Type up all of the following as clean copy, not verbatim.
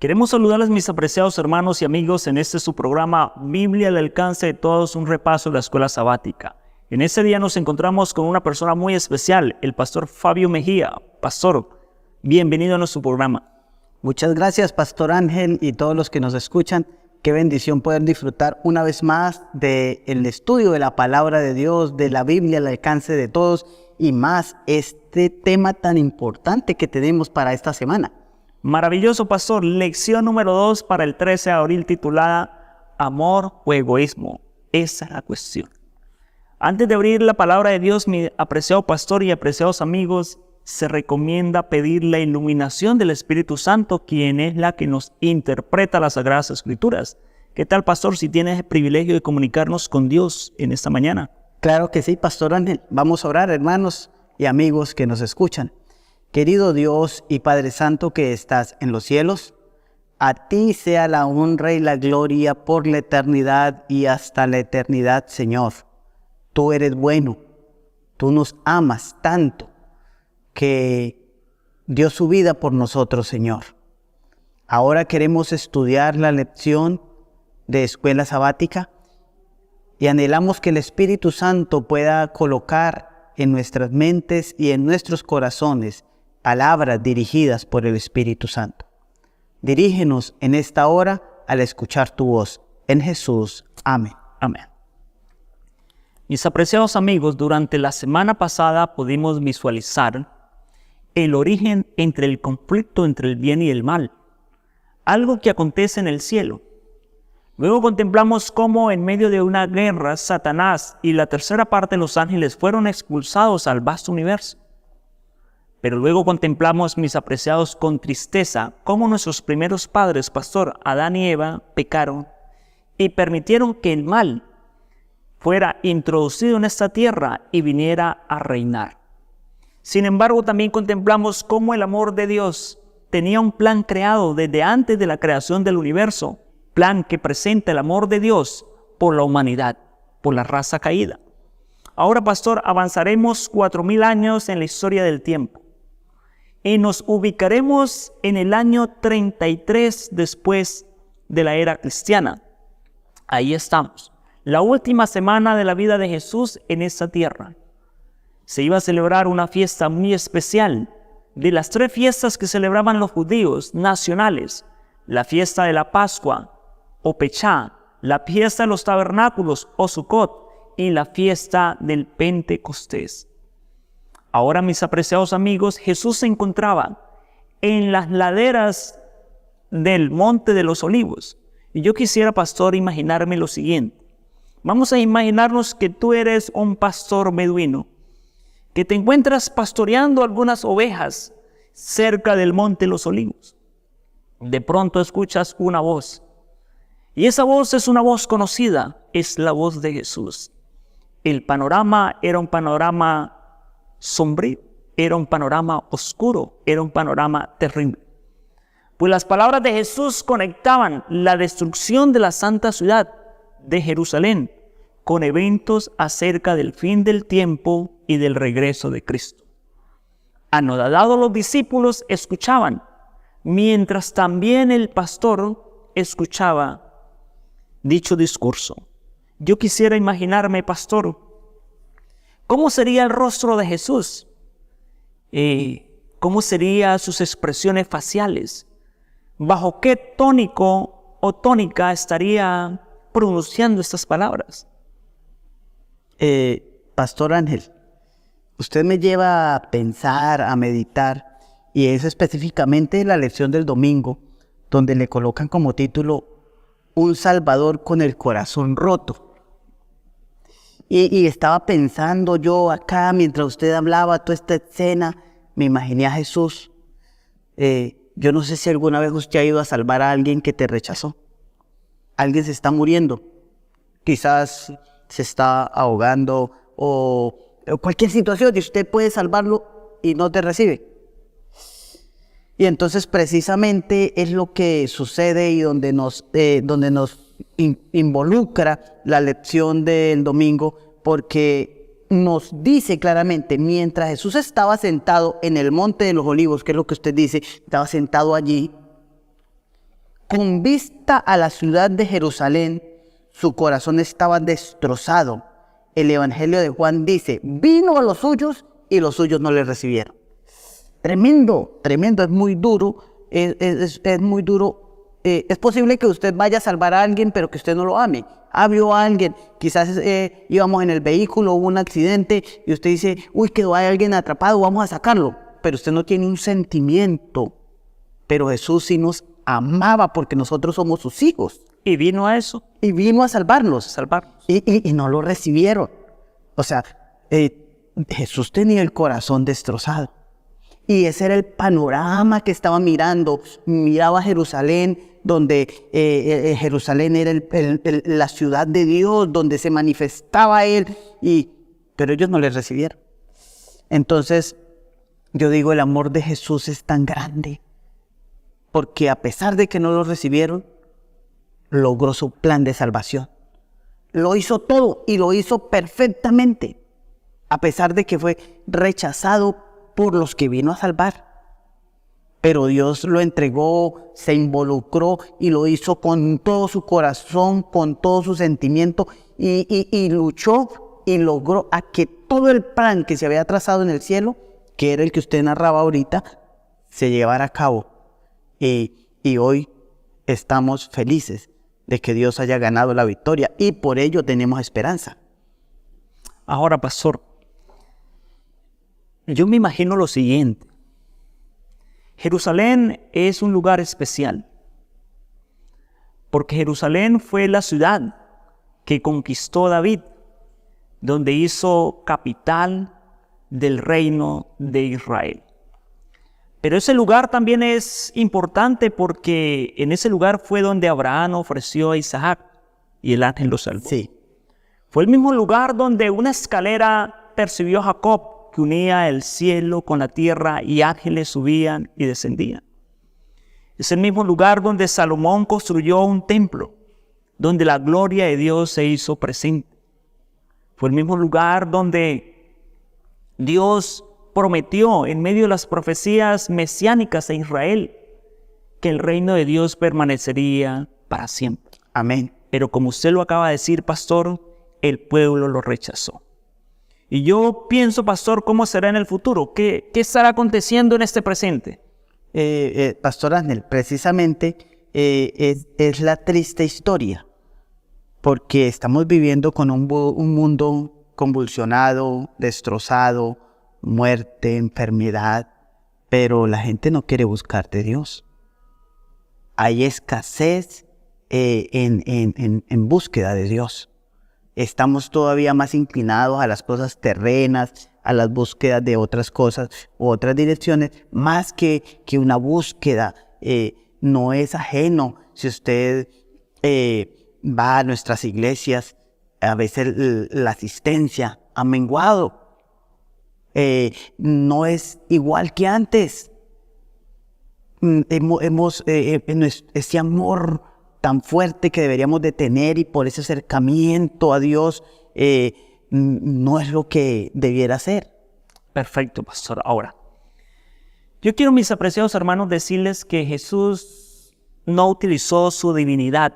Queremos saludarles, mis apreciados hermanos y amigos, en este su programa Biblia al alcance de todos, un repaso de la escuela sabática. En este día nos encontramos con una persona muy especial, el pastor Fabio Mejía. Pastor, bienvenido a nuestro programa. Muchas gracias, Pastor Ángel, y todos los que nos escuchan. Qué bendición poder disfrutar una vez más del estudio de la palabra de Dios, de la Biblia al alcance de todos, y más este tema tan importante que tenemos para esta semana. Maravilloso, pastor. Lección número 2 para el 13 de abril, titulada Amor o Egoísmo. Esa es la cuestión. Antes de abrir la palabra de Dios, mi apreciado pastor y apreciados amigos, se recomienda pedir la iluminación del Espíritu Santo, quien es la que nos interpreta las Sagradas Escrituras. ¿Qué tal, pastor, si tienes el privilegio de comunicarnos con Dios en esta mañana? Claro que sí, Pastor Ángel. Vamos a orar, hermanos y amigos que nos escuchan. Querido Dios y Padre Santo que estás en los cielos, a ti sea la honra y la gloria por la eternidad y hasta la eternidad, Señor. Tú eres bueno, tú nos amas tanto que dio su vida por nosotros, Señor. Ahora queremos estudiar la lección de escuela sabática y anhelamos que el Espíritu Santo pueda colocar en nuestras mentes y en nuestros corazones palabras dirigidas por el Espíritu Santo. Dirígenos en esta hora al escuchar tu voz. En Jesús. Amén. Amén. Mis apreciados amigos, durante la semana pasada pudimos visualizar el origen entre el conflicto entre el bien y el mal, algo que acontece en el cielo. Luego contemplamos cómo en medio de una guerra, Satanás y la tercera parte de los ángeles fueron expulsados al vasto universo. Pero luego contemplamos, mis apreciados, con tristeza, cómo nuestros primeros padres, pastor Adán y Eva, pecaron y permitieron que el mal fuera introducido en esta tierra y viniera a reinar. Sin embargo, también contemplamos cómo el amor de Dios tenía un plan creado desde antes de la creación del universo, plan que presenta el amor de Dios por la humanidad, por la raza caída. Ahora, pastor, avanzaremos 4000 años en la historia del tiempo y nos ubicaremos en el año 33 después de la era cristiana. Ahí estamos, la última semana de la vida de Jesús en esta tierra. Se iba a celebrar una fiesta muy especial, de las 3 fiestas que celebraban los judíos nacionales: la fiesta de la Pascua, o Pechá, la fiesta de los tabernáculos, o Sucot, y la fiesta del Pentecostés. Ahora, mis apreciados amigos, Jesús se encontraba en las laderas del Monte de los Olivos. Y yo quisiera, pastor, imaginarme lo siguiente. Vamos a imaginarnos que tú eres un pastor beduino, que te encuentras pastoreando algunas ovejas cerca del Monte de los Olivos. De pronto escuchas una voz, y esa voz es una voz conocida, es la voz de Jesús. El panorama era un panorama sombrío, era un panorama oscuro, era un panorama terrible. Pues las palabras de Jesús conectaban la destrucción de la santa ciudad de Jerusalén con eventos acerca del fin del tiempo y del regreso de Cristo. Anonadados los discípulos escuchaban, mientras también el pastor escuchaba dicho discurso. Yo quisiera imaginarme, pastor, ¿cómo sería el rostro de Jesús? ¿Cómo serían sus expresiones faciales? ¿Bajo qué tónico o tónica estaría pronunciando estas palabras? Pastor Ángel, usted me lleva a pensar, a meditar, y es específicamente la lección del domingo, donde le colocan como título Un Salvador con el corazón roto. Y estaba pensando yo acá, mientras usted hablaba toda esta escena, me imaginé a Jesús. Yo no sé si alguna vez usted ha ido a salvar a alguien que te rechazó. Alguien se está muriendo. Quizás se está ahogando o cualquier situación y usted puede salvarlo y no te recibe. Y entonces precisamente es lo que sucede y donde nos involucra la lección del domingo, porque nos dice claramente, mientras Jesús estaba sentado en el Monte de los Olivos, que es lo que usted dice, estaba sentado allí, con vista a la ciudad de Jerusalén, su corazón estaba destrozado. El Evangelio de Juan dice, vino a los suyos y los suyos no le recibieron. Tremendo, tremendo, es muy duro, es muy duro. Es posible que usted vaya a salvar a alguien, pero que usted no lo ame. Vio a alguien, quizás íbamos en el vehículo, hubo un accidente y usted dice, uy, quedó alguien atrapado, vamos a sacarlo. Pero usted no tiene un sentimiento. Pero Jesús sí nos amaba porque nosotros somos sus hijos. Y vino a eso. Y vino a salvarnos. Salvarnos. Y no lo recibieron. O sea, Jesús tenía el corazón destrozado. Y ese era el panorama que estaba mirando. Miraba Jerusalén, donde Jerusalén era la ciudad de Dios, donde se manifestaba Él. Pero ellos no le recibieron. Entonces, yo digo, el amor de Jesús es tan grande. Porque a pesar de que no lo recibieron, logró su plan de salvación. Lo hizo todo y lo hizo perfectamente. A pesar de que fue rechazado por los que vino a salvar. Pero Dios lo entregó, se involucró y lo hizo con todo su corazón, con todo su sentimiento y luchó y logró a que todo el plan que se había trazado en el cielo, que era el que usted narraba ahorita, se llevara a cabo. Y hoy estamos felices de que Dios haya ganado la victoria y por ello tenemos esperanza. Ahora, pastor, yo me imagino lo siguiente. Jerusalén es un lugar especial, porque Jerusalén fue la ciudad que conquistó David, donde hizo capital del reino de Israel. Pero ese lugar también es importante porque en ese lugar fue donde Abraham ofreció a Isaac y el ángel lo salvó. Sí. Fue el mismo lugar donde una escalera percibió a Jacob, que unía el cielo con la tierra y ángeles subían y descendían. Es el mismo lugar donde Salomón construyó un templo, donde la gloria de Dios se hizo presente. Fue el mismo lugar donde Dios prometió en medio de las profecías mesiánicas a Israel que el reino de Dios permanecería para siempre. Amén. Pero como usted lo acaba de decir, pastor, el pueblo lo rechazó. Y yo pienso, pastor, ¿cómo será en el futuro? ¿Qué estará aconteciendo en este presente? Pastor Ángel, precisamente es la triste historia, porque estamos viviendo con un mundo convulsionado, destrozado, muerte, enfermedad, pero la gente no quiere buscar de Dios. Hay escasez en búsqueda de Dios. Estamos todavía más inclinados a las cosas terrenas, a las búsquedas de otras cosas u otras direcciones, más que una búsqueda. No es ajeno. Si usted va a nuestras iglesias, a veces la asistencia ha menguado. No es igual que antes. Ese amor tan fuerte que deberíamos de tener y por ese acercamiento a Dios no es lo que debiera ser. Perfecto, pastor. Ahora, yo quiero, mis apreciados hermanos, decirles que Jesús no utilizó su divinidad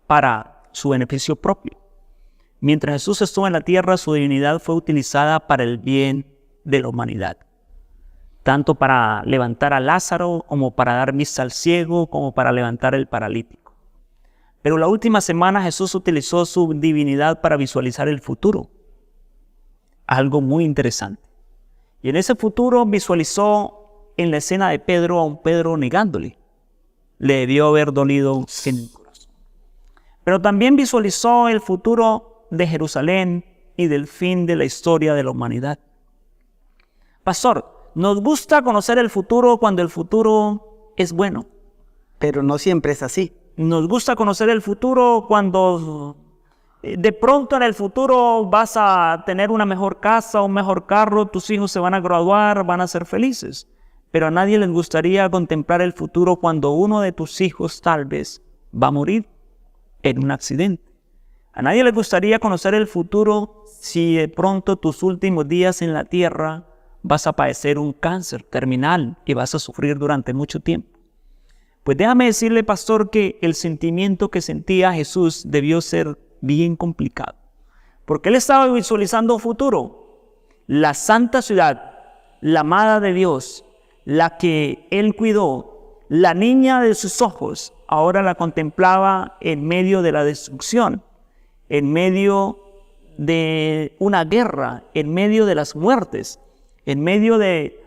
para su beneficio propio. Mientras Jesús estuvo en la tierra, su divinidad fue utilizada para el bien de la humanidad. Tanto para levantar a Lázaro, como para dar vista al ciego, como para levantar al paralítico. Pero la última semana Jesús utilizó su divinidad para visualizar el futuro. Algo muy interesante. Y en ese futuro visualizó en la escena de Pedro a un Pedro negándole. Le debió haber dolido en el corazón. Pero también visualizó el futuro de Jerusalén y del fin de la historia de la humanidad. Pastor, nos gusta conocer el futuro cuando el futuro es bueno. Pero no siempre es así. Nos gusta conocer el futuro cuando de pronto en el futuro vas a tener una mejor casa, un mejor carro, tus hijos se van a graduar, van a ser felices. Pero a nadie les gustaría contemplar el futuro cuando uno de tus hijos tal vez va a morir en un accidente. A nadie le gustaría conocer el futuro si de pronto tus últimos días en la tierra vas a padecer un cáncer terminal y vas a sufrir durante mucho tiempo. Pues déjame decirle, pastor, que el sentimiento que sentía Jesús debió ser bien complicado. Porque él estaba visualizando un futuro. La santa ciudad, la amada de Dios, la que él cuidó, la niña de sus ojos, ahora la contemplaba en medio de la destrucción, en medio de una guerra, en medio de las muertes, en medio de,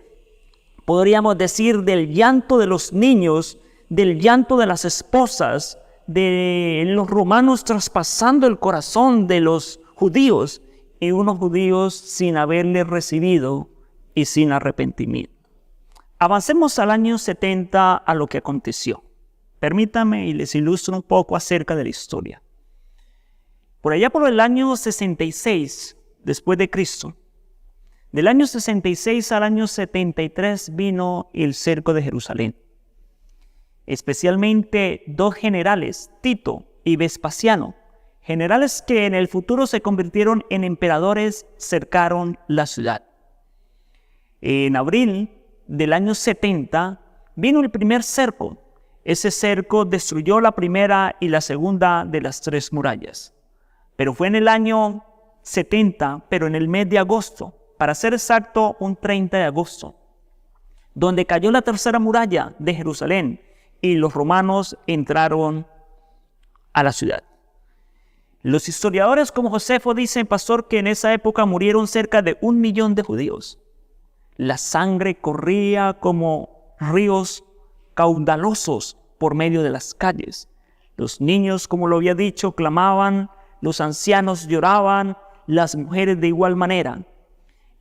podríamos decir, del llanto de los niños, del llanto de las esposas, de los romanos traspasando el corazón de los judíos, y unos judíos sin haberle recibido y sin arrepentimiento. Avancemos al año 70 a lo que aconteció. Permítame y les ilustro un poco acerca de la historia. Por allá por el año 66 después de Cristo, del año 66 al año 73 vino el cerco de Jerusalén. Especialmente dos generales, Tito y Vespasiano, generales que en el futuro se convirtieron en emperadores, cercaron la ciudad. En abril del año 70 vino el primer cerco. Ese cerco destruyó la primera y la segunda de las 3 murallas. Pero fue en el año 70, pero en el mes de agosto, para ser exacto, un 30 de agosto, donde cayó la tercera muralla de Jerusalén y los romanos entraron a la ciudad. Los historiadores como Josefo dicen, pastor, que en esa época murieron cerca de 1 millón de judíos. La sangre corría como ríos caudalosos por medio de las calles. Los niños, como lo había dicho, clamaban, los ancianos lloraban, las mujeres de igual manera.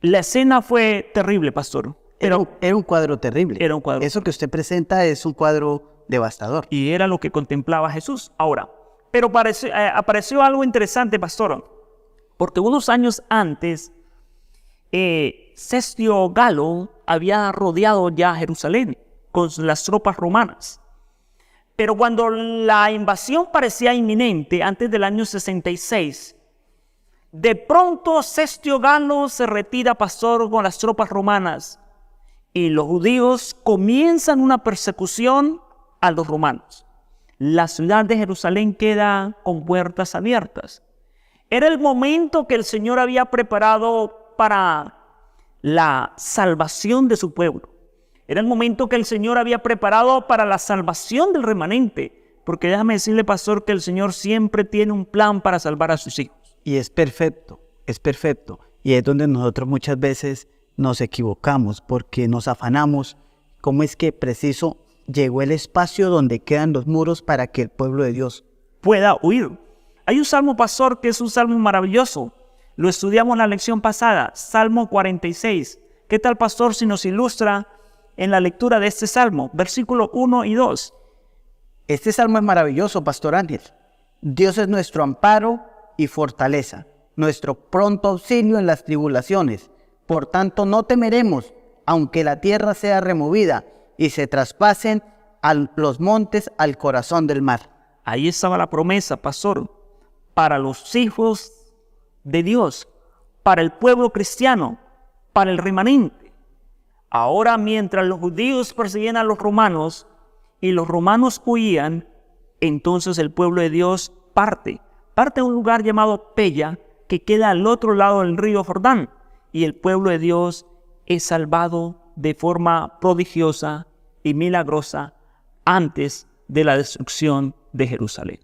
La escena fue terrible, pastor. Era un cuadro terrible. Era un cuadro. Eso que usted presenta es un cuadro devastador. Y era lo que contemplaba Jesús. Ahora, pero apareció algo interesante, pastor, porque unos años antes, Cestio Galo había rodeado ya Jerusalén con las tropas romanas. Pero cuando la invasión parecía inminente, antes del año 66, de pronto Cestio Galo se retira, pastor, con las tropas romanas, y los judíos comienzan una persecución a los romanos. La ciudad de Jerusalén queda con puertas abiertas. Era el momento que el Señor había preparado para la salvación de su pueblo. Era el momento que el Señor había preparado para la salvación del remanente. Porque déjame decirle, pastor, que el Señor siempre tiene un plan para salvar a sus hijos. Y es perfecto, es perfecto. Y es donde nosotros muchas veces nos equivocamos porque nos afanamos. ¿Cómo es que preciso llegó el espacio donde quedan los muros para que el pueblo de Dios pueda huir? Hay un salmo, pastor, que es un salmo maravilloso. Lo estudiamos en la lección pasada, Salmo 46. ¿Qué tal, pastor, si nos ilustra en la lectura de este salmo, versículos 1 y 2? Este salmo es maravilloso, pastor Ángel. Dios es nuestro amparo y fortaleza, nuestro pronto auxilio en las tribulaciones. Por tanto, no temeremos, aunque la tierra sea removida y se traspasen los montes al corazón del mar. Ahí estaba la promesa, pastor, para los hijos de Dios, para el pueblo cristiano, para el remanente. Ahora, mientras los judíos perseguían a los romanos y los romanos huían, entonces el pueblo de Dios parte a un lugar llamado Pella, que queda al otro lado del río Jordán, y el pueblo de Dios es salvado de forma prodigiosa y milagrosa antes de la destrucción de Jerusalén.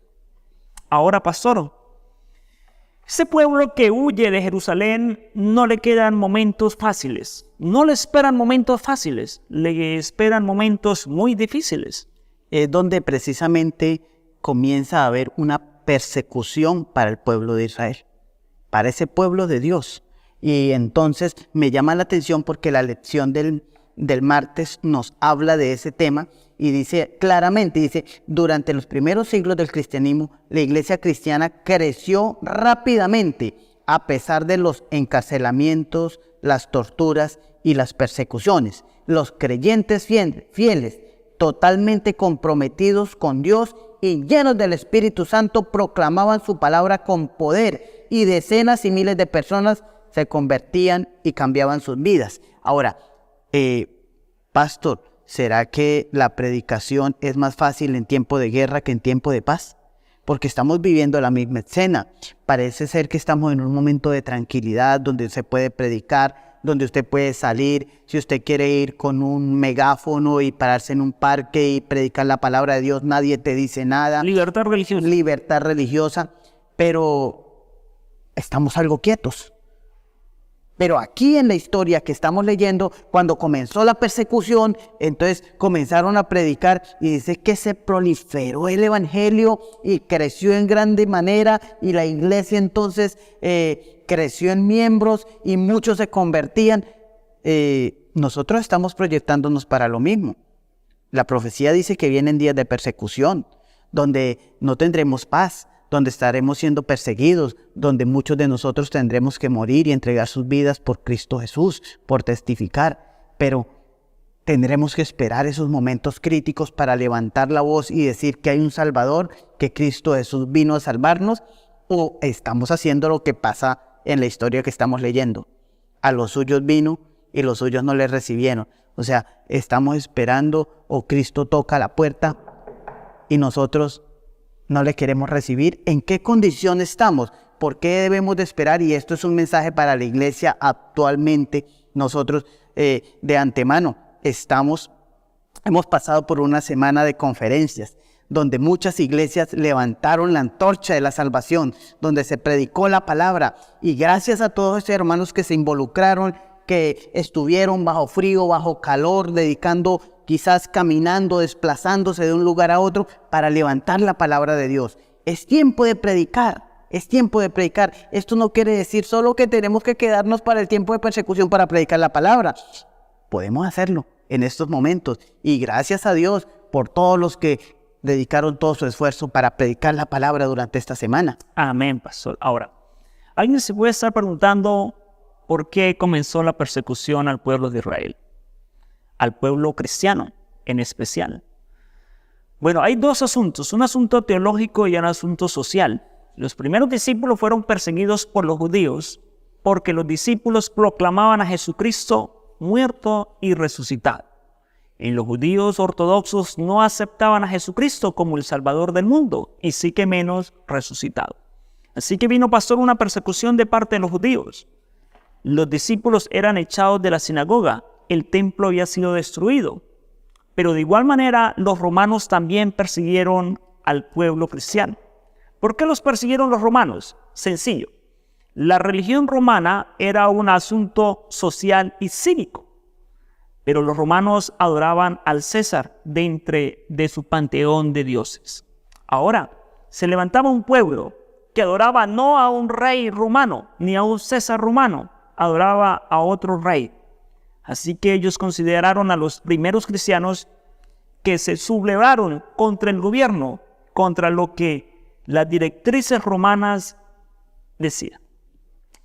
Ahora, pastor, ese pueblo que huye de Jerusalén no le quedan momentos fáciles, no le esperan momentos fáciles, le esperan momentos muy difíciles. Es donde precisamente comienza a haber una persecución para el pueblo de Israel, para ese pueblo de Dios. Y entonces me llama la atención porque la lección del martes nos habla de ese tema y dice claramente, dice, durante los primeros siglos del cristianismo, la iglesia cristiana creció rápidamente a pesar de los encarcelamientos, las torturas y las persecuciones. Los creyentes fieles, totalmente comprometidos con Dios y llenos del Espíritu Santo, proclamaban su palabra con poder y decenas y miles de personas se convertían y cambiaban sus vidas. Ahora, pastor, ¿será que la predicación es más fácil en tiempo de guerra que en tiempo de paz? Porque estamos viviendo la misma escena. Parece ser que estamos en un momento de tranquilidad donde se puede predicar, donde usted puede salir, si usted quiere ir con un megáfono y pararse en un parque y predicar la palabra de Dios, nadie te dice nada. Libertad religiosa. Libertad religiosa, pero estamos algo quietos. Pero aquí en la historia que estamos leyendo, cuando comenzó la persecución, entonces comenzaron a predicar y dice que se proliferó el evangelio y creció en grande manera, y la iglesia entonces creció en miembros y muchos se convertían. Nosotros estamos proyectándonos para lo mismo. La profecía dice que vienen días de persecución, donde no tendremos paz, donde estaremos siendo perseguidos, donde muchos de nosotros tendremos que morir y entregar sus vidas por Cristo Jesús, por testificar. Pero tendremos que esperar esos momentos críticos para levantar la voz y decir que hay un Salvador, que Cristo Jesús vino a salvarnos, o estamos haciendo lo que pasa en la historia que estamos leyendo. A los suyos vino y los suyos no le recibieron. O sea, estamos esperando, o Cristo toca la puerta y nosotros no le queremos recibir. ¿En qué condición estamos? ¿Por qué debemos de esperar? Y esto es un mensaje para la iglesia actualmente. Nosotros de antemano hemos pasado por una semana de conferencias donde muchas iglesias levantaron la antorcha de la salvación, donde se predicó la palabra, y gracias a todos estos hermanos que se involucraron, que estuvieron bajo frío, bajo calor, dedicando, quizás caminando, desplazándose de un lugar a otro para levantar la palabra de Dios. Es tiempo de predicar, es tiempo de predicar. Esto no quiere decir solo que tenemos que quedarnos para el tiempo de persecución para predicar la palabra. Podemos hacerlo en estos momentos, y gracias a Dios por todos los que dedicaron todo su esfuerzo para predicar la palabra durante esta semana. Amén, pastor. Ahora, alguien se puede estar preguntando por qué comenzó la persecución al pueblo de Israel, al pueblo cristiano en especial. Bueno, hay dos asuntos, un asunto teológico y un asunto social. Los primeros discípulos fueron perseguidos por los judíos porque los discípulos proclamaban a Jesucristo muerto y resucitado. En los judíos ortodoxos no aceptaban a Jesucristo como el Salvador del mundo, y sí que menos resucitado. Así que vino, pastor, una persecución de parte de los judíos. Los discípulos eran echados de la sinagoga, el templo había sido destruido. Pero de igual manera los romanos también persiguieron al pueblo cristiano. ¿Por qué los persiguieron los romanos? Sencillo. La religión romana era un asunto social y cívico. Pero los romanos adoraban al César de su panteón de dioses. Ahora, se levantaba un pueblo que adoraba no a un rey romano, ni a un César romano, adoraba a otro rey. Así que ellos consideraron a los primeros cristianos que se sublevaron contra el gobierno, contra lo que las directrices romanas decían.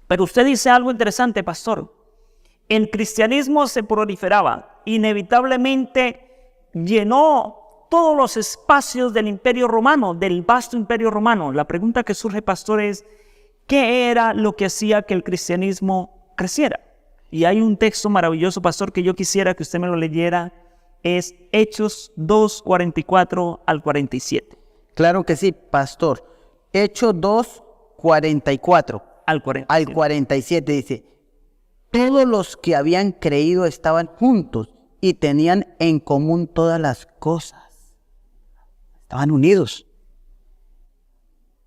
Pero usted dice algo interesante, pastor. El cristianismo se proliferaba, inevitablemente llenó todos los espacios del imperio romano, del vasto imperio romano. La pregunta que surge, pastor, es ¿qué era lo que hacía que el cristianismo creciera? Y hay un texto maravilloso, pastor, que yo quisiera que usted me lo leyera, es Hechos 2, 44 al 47. Claro que sí, pastor. Hechos 2, 44 al 47. Al 47 dice: todos los que habían creído estaban juntos y tenían en común todas las cosas. Estaban unidos.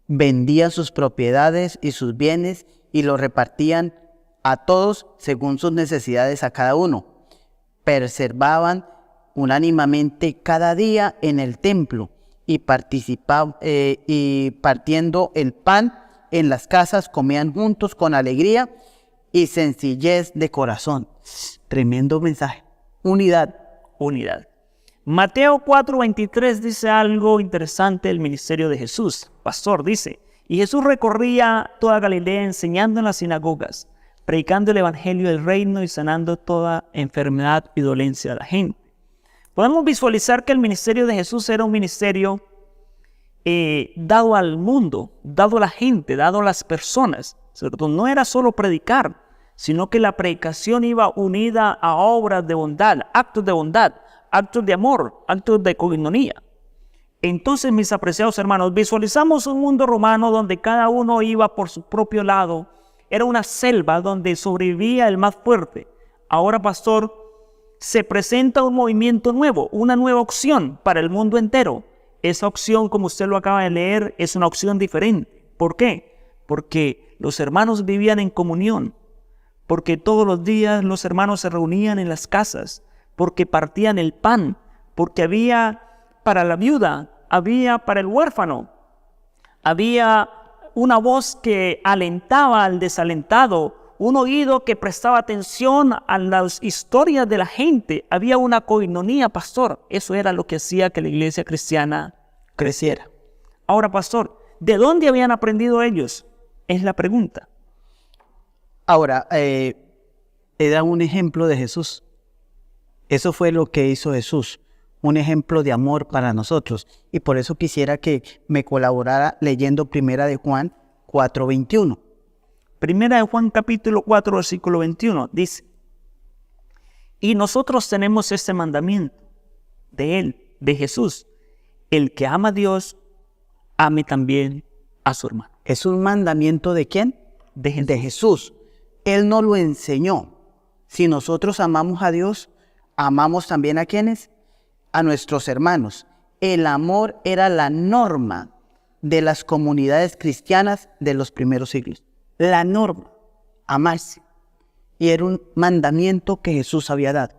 Vendían sus propiedades y sus bienes y los repartían a todos según sus necesidades a cada uno. Perseveraban unánimemente cada día en el templo y participaban y partiendo el pan en las casas comían juntos con alegría y sencillez de corazón. Tremendo mensaje. Unidad. Unidad. Mateo 4:23 dice algo interesante del ministerio de Jesús. Pastor, dice: y Jesús recorría toda Galilea enseñando en las sinagogas, predicando el evangelio del reino y sanando toda enfermedad y dolencia de la gente. Podemos visualizar que el ministerio de Jesús era un ministerio dado al mundo, dado a la gente, dado a las personas, ¿cierto? No era solo predicar, sino que la predicación iba unida a obras de bondad, actos de bondad, actos de amor, actos de coinonía. Entonces, mis apreciados hermanos, visualizamos un mundo romano donde cada uno iba por su propio lado. Era una selva donde sobrevivía el más fuerte. Ahora, pastor, se presenta un movimiento nuevo, una nueva opción para el mundo entero. Esa opción, como usted lo acaba de leer, es una opción diferente. ¿Por qué? Porque los hermanos vivían en comunión, porque todos los días los hermanos se reunían en las casas, porque partían el pan, porque había para la viuda, había para el huérfano, había una voz que alentaba al desalentado, un oído que prestaba atención a las historias de la gente. Había una coinonía, pastor. Eso era lo que hacía que la iglesia cristiana creciera. Ahora, pastor, ¿de dónde habían aprendido ellos? Es la pregunta. Ahora, he dado un ejemplo de Jesús. Eso fue lo que hizo Jesús, un ejemplo de amor para nosotros. Y por eso quisiera que me colaborara leyendo Primera de Juan 4:21. Primera de Juan capítulo 4, versículo 21, dice: y nosotros tenemos este mandamiento de Él, de Jesús: el que ama a Dios, ame también a su hermano. ¿Es un mandamiento de quién? De Jesús. De Jesús. Él nos lo enseñó. Si nosotros amamos a Dios, amamos también a ¿quiénes? A nuestros hermanos. El amor era la norma de las comunidades cristianas de los primeros siglos. La norma, amarse. Y era un mandamiento que Jesús había dado.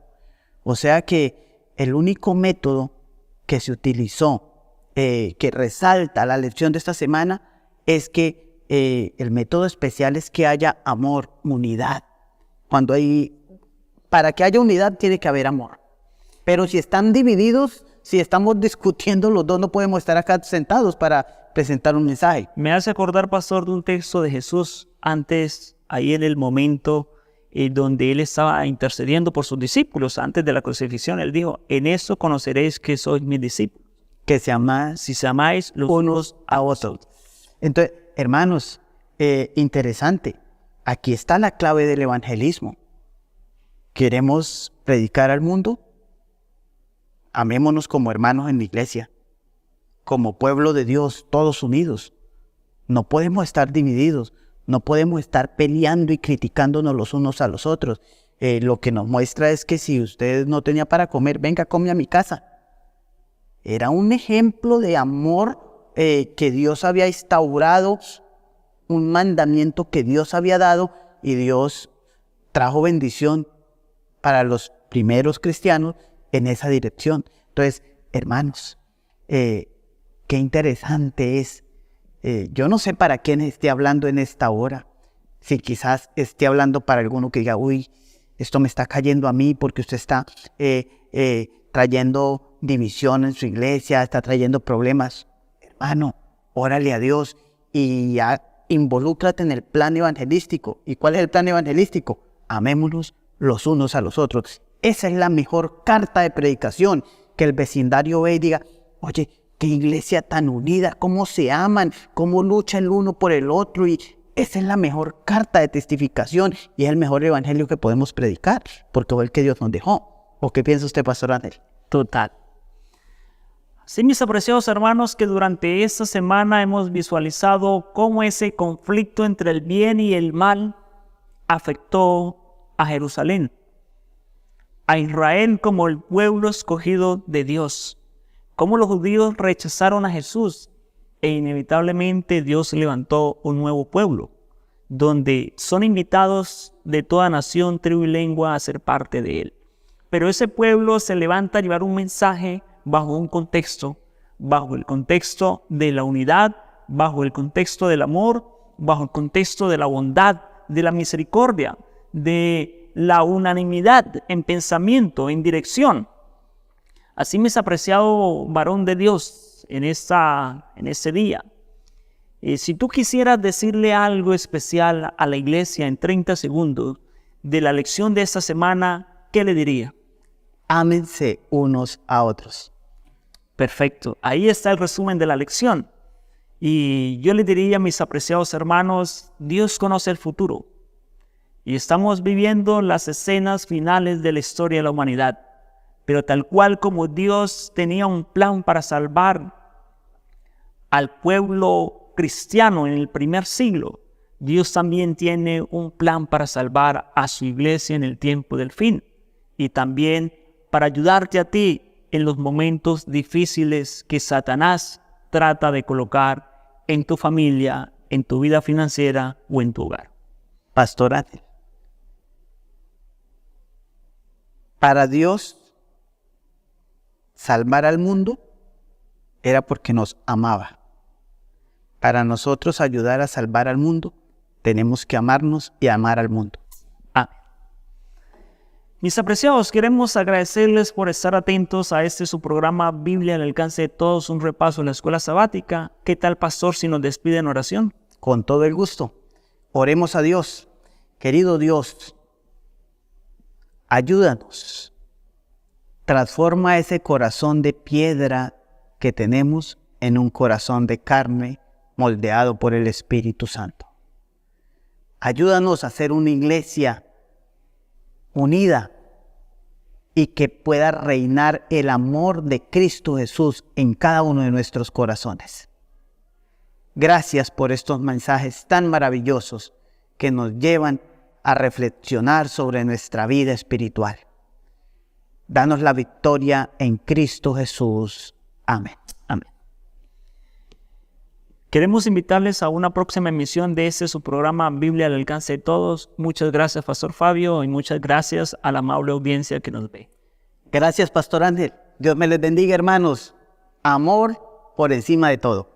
O sea que el único método que se utilizó, que resalta la lección de esta semana, es que el método especial es que haya amor, unidad. Para que haya unidad tiene que haber amor. Pero si están divididos, si estamos discutiendo los dos, no podemos estar acá sentados para presentar un mensaje. Me hace acordar, pastor, de un texto de Jesús antes, ahí en el momento donde Él estaba intercediendo por sus discípulos antes de la crucifixión. Él dijo: en eso conoceréis que sois mis discípulos, Que se ama si se amáis los unos a otros. Entonces, hermanos, interesante. Aquí está la clave del evangelismo. ¿Queremos predicar al mundo? Amémonos como hermanos en la iglesia, como pueblo de Dios, todos unidos. No podemos estar divididos, no podemos estar peleando y criticándonos los unos a los otros. Lo que nos muestra es que si usted no tenía para comer, venga, come a mi casa. Era un ejemplo de amor que Dios había instaurado, un mandamiento que Dios había dado, y Dios trajo bendición para los primeros cristianos en esa dirección. Entonces, hermanos, qué interesante es. Yo no sé para quién esté hablando en esta hora. Si quizás esté hablando para alguno que diga: uy, esto me está cayendo a mí porque usted está trayendo división en su iglesia, está trayendo problemas. Hermano, órale a Dios y involúcrate en el plan evangelístico. ¿Y cuál es el plan evangelístico? Amémonos los unos a los otros. Esa es la mejor carta de predicación, que el vecindario ve y diga: oye, qué iglesia tan unida, cómo se aman, cómo luchan el uno por el otro. Y esa es la mejor carta de testificación y es el mejor evangelio que podemos predicar, porque fue el que Dios nos dejó. ¿O qué piensa usted, pastor Ángel? Total. Sí, mis apreciados hermanos, que durante esta semana hemos visualizado cómo ese conflicto entre el bien y el mal afectó a Jerusalén, a Israel como el pueblo escogido de Dios, cómo los judíos rechazaron a Jesús e inevitablemente Dios levantó un nuevo pueblo, donde son invitados de toda nación, tribu y lengua a ser parte de él. Pero ese pueblo se levanta a llevar un mensaje bajo un contexto, bajo el contexto de la unidad, bajo el contexto del amor, bajo el contexto de la bondad, de la misericordia, de la unanimidad en pensamiento, en dirección. Así, mis apreciado varón de Dios, en ese día, si tú quisieras decirle algo especial a la iglesia en 30 segundos de la lección de esta semana, ¿qué le diría? Ámense unos a otros. Perfecto. Ahí está el resumen de la lección. Y yo le diría a mis apreciados hermanos, Dios conoce el futuro. Y estamos viviendo las escenas finales de la historia de la humanidad. Pero tal cual como Dios tenía un plan para salvar al pueblo cristiano en el primer siglo, Dios también tiene un plan para salvar a su iglesia en el tiempo del fin. Y también para ayudarte a ti en los momentos difíciles que Satanás trata de colocar en tu familia, en tu vida financiera o en tu hogar. Pastor Ángel, para Dios, salvar al mundo era porque nos amaba. Para nosotros ayudar a salvar al mundo, tenemos que amarnos y amar al mundo. Amén. Mis apreciados, queremos agradecerles por estar atentos a su programa Biblia al alcance de todos, un repaso en la escuela sabática. ¿Qué tal, pastor, si nos despide en oración? Con todo el gusto. Oremos a Dios. Querido Dios, ayúdanos. Transforma ese corazón de piedra que tenemos en un corazón de carne moldeado por el Espíritu Santo. Ayúdanos a ser una iglesia unida y que pueda reinar el amor de Cristo Jesús en cada uno de nuestros corazones. Gracias por estos mensajes tan maravillosos que nos llevan a reflexionar sobre nuestra vida espiritual. Danos la victoria en Cristo Jesús. Amén. Amén. Queremos invitarles a una próxima emisión de su programa Biblia al alcance de todos. Muchas gracias, Pastor Fabio, y muchas gracias a la amable audiencia que nos ve. Gracias, Pastor Ángel. Dios me les bendiga, hermanos. Amor por encima de todo.